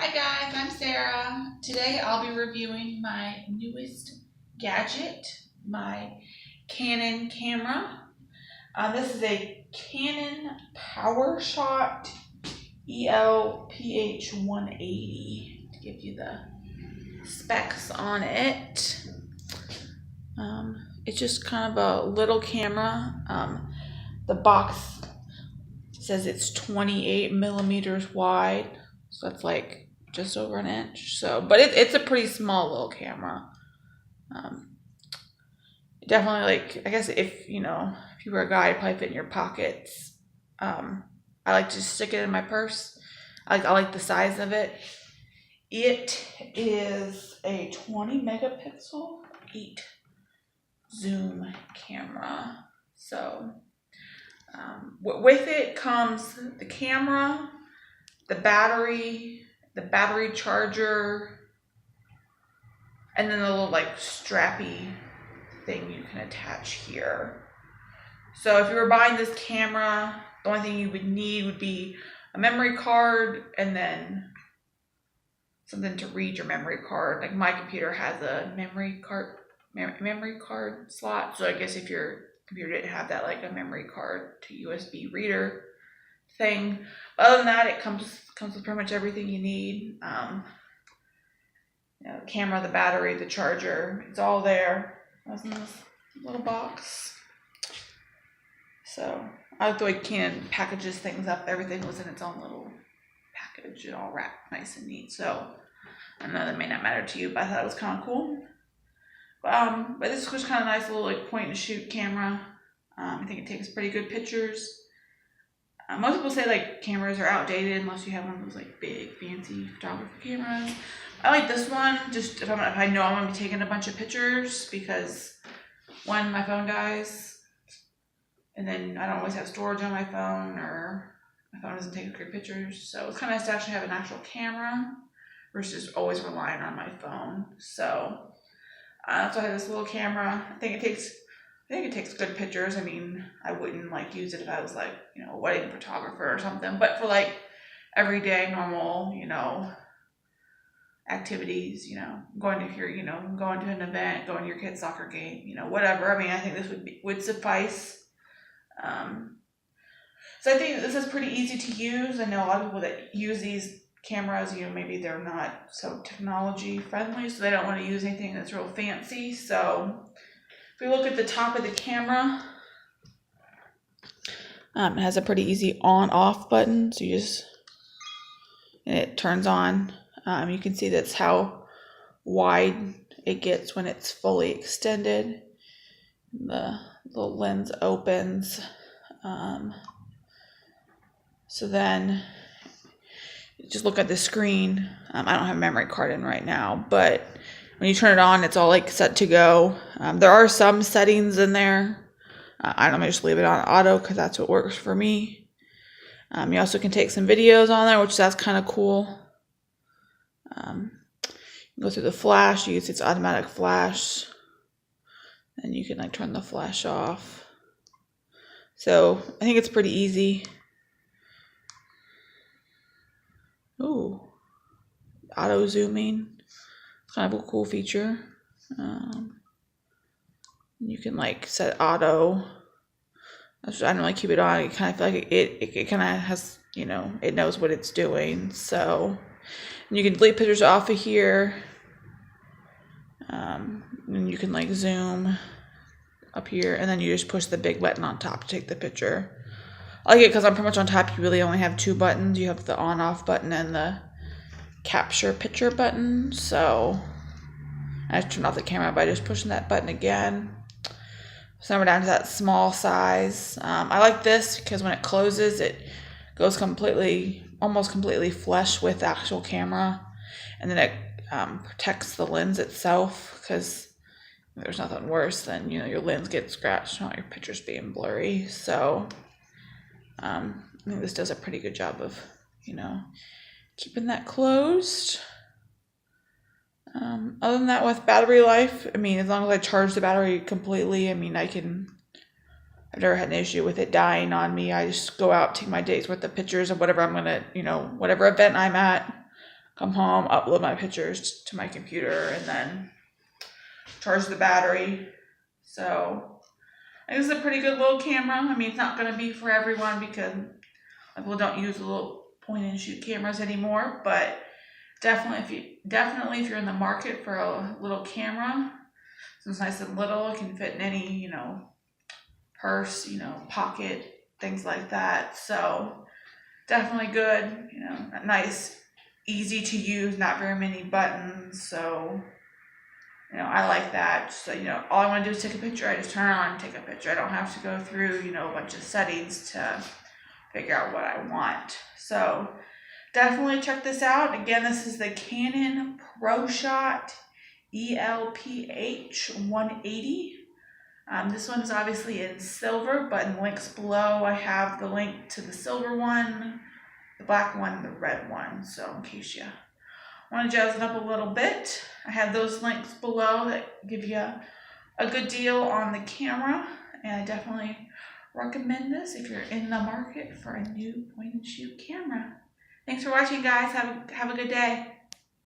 Hi guys, I'm Sarah. Today I'll be reviewing my newest gadget, my Canon camera. This is a Canon PowerShot elph180 to give you the specs on it. It's just kind of a little camera. The box says it's 28 millimeters wide, so that's like just over an inch. So, but it's a pretty small little camera. Definitely, like, I guess if you were a guy, it'd probably fit in your pockets. I like to stick it in my purse. I like the size of it. It is a 20 megapixel 8 zoom camera. So with it comes the camera, the battery charger, and then the little like strappy thing you can attach here. So if you were buying this camera, the only thing you would need would be a memory card and then something to read your memory card. Like my computer has a memory card slot, so I guess if your computer didn't have that, like a memory card to USB reader thing. But other than that, it comes with pretty much everything you need. The camera, the battery, the charger, it's all there. That's in this little box. So I like the way Canon packages things up. Everything was in its own little package and all wrapped nice and neat. So I know that may not matter to you, but I thought it was kind of cool. But this was kind of nice little like point and shoot camera. I think it takes pretty good pictures. Most people say like cameras are outdated unless you have one of those like big fancy photography cameras. I like this one just if I know I'm gonna be taking a bunch of pictures, because one, my phone dies, and then I don't always have storage on my phone, or my phone doesn't take good pictures. So it's kind of nice to actually have an actual camera versus always relying on my phone. So so I have this little camera. I think it takes good pictures. I mean, I wouldn't like use it if I was like, a wedding photographer or something, but for like everyday normal, activities, going to an event, going to your kid's soccer game, whatever. I mean, I think this would suffice. So I think this is pretty easy to use. I know a lot of people that use these cameras, maybe they're not so technology friendly, so they don't want to use anything that's real fancy. So if we look at the top of the camera, it has a pretty easy on-off button. So and it turns on. You can see that's how wide it gets when it's fully extended. The little lens opens. So then just look at the screen. I don't have a memory card in right now, but when you turn it on, it's all like set to go. There are some settings in there. I don't just leave it on auto because that's what works for me. You also can take some videos on there, which that's kind of cool. You go through the flash. You can see it's automatic flash, and you can like turn the flash off. So I think it's pretty easy. Ooh, auto zooming. It's kind of a cool feature. You can like set auto. I don't really keep it on. I kind of feel like it kind of has, it knows what it's doing. So you can delete pictures off of here. And you can like zoom up here, and then you just push the big button on top to take the picture. I like it because I'm pretty much on top. You really only have two buttons. You have the on-off button and the capture picture button. So I just turned off the camera by just pushing that button again. So now we're down to that small size. I like this because when it closes, it goes almost completely flush with the actual camera, and then it protects the lens itself, because there's nothing worse than your lens gets scratched and all your pictures being blurry. So I think this does a pretty good job of keeping that closed. Other than that, with battery life, I mean, as long as I charge the battery completely, I mean, I've never had an issue with it dying on me. I just go out, take my day's worth of pictures of whatever I'm gonna, whatever event I'm at, come home, upload my pictures to my computer, and then charge the battery. So I think it's a pretty good little camera. I mean, it's not going to be for everyone because people don't use little point and shoot cameras anymore, but definitely if you're in the market for a little camera, it's nice and little, it can fit in any, you know, purse, you know, pocket, things like that. So definitely good, you know, nice, easy to use, not very many buttons. So, you know, I like that. So, you know, all I want to do is take a picture. I just turn it on and take a picture. I don't have to go through, you know, a bunch of settings to figure out what I want. So definitely check this out. Again, this is the Canon PowerShot elph180. This one's obviously in silver, but in the links below I have the link to the silver one, the black one, and the red one. So in case you want to jazz it up a little bit, I have those links below that give you a good deal on the camera, and I definitely recommend this if you're in the market for a new point and shoot camera. Thanks for watching, guys. Have a good day.